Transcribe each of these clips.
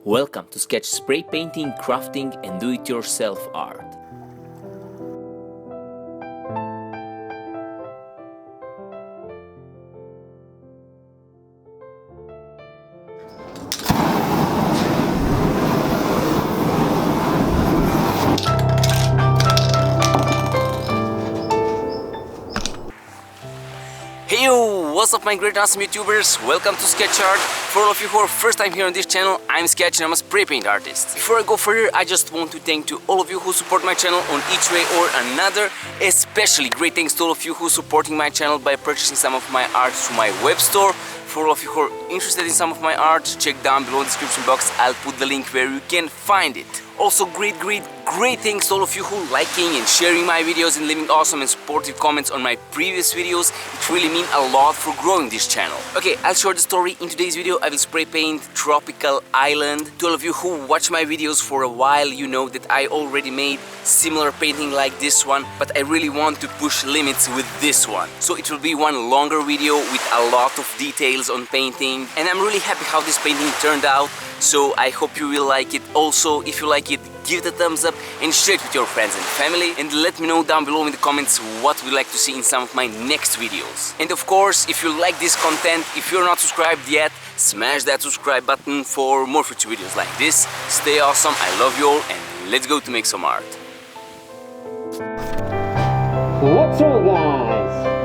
Welcome to Skech spray painting, crafting and do-it-yourself art. Hey yo, what's up my great awesome YouTubers, welcome to Skech Art. For all of you who are first time here on this channel, I'm Skech and I'm a spray paint artist. Before I go further, I just want to thank to all of you who support my channel on each way or another. Especially great thanks to all of you who are supporting my channel by purchasing some of my art through my web store. For all of you who are interested in some of my art, check down below in the description box, I'll put the link where you can find it. Also great thanks to all of you who liking and sharing my videos and leaving awesome and supportive comments on my previous videos. It really means a lot for growing this channel. Okay, I'll share the story. In today's video I will spray paint tropical island. To all of you who watch my videos for a while, you know that I already made similar painting like this one, but I really want to push limits with this one. So it will be one longer video with a lot of details on painting, and I'm really happy how this painting turned out. So I hope you will like it. Also, if you like it, give it a thumbs up and share it with your friends and family, and let me know down below in the comments what you'd like to see in some of my next videos. And of course, if you like this content, if you're not subscribed yet, smash that subscribe button for more future videos like this. Stay awesome, I love you all, and let's go to make some art. Let's roll, guys!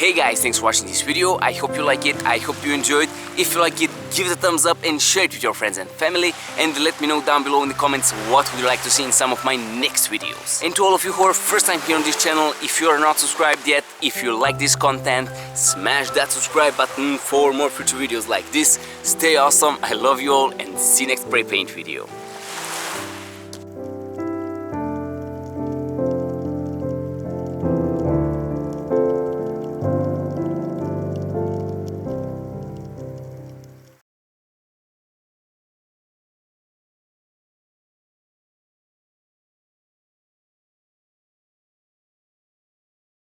Hey guys, thanks for watching this video. I hope you like it. I hope you enjoyed. If you like it, give it a thumbs up and share it with your friends and family. And let me know down below in the comments what would you like to see in some of my next videos. And to all of you who are first time here on this channel, if you are not subscribed yet, if you like this content, smash that subscribe button for more future videos like this. Stay awesome. I love you all and see you next spray paint video.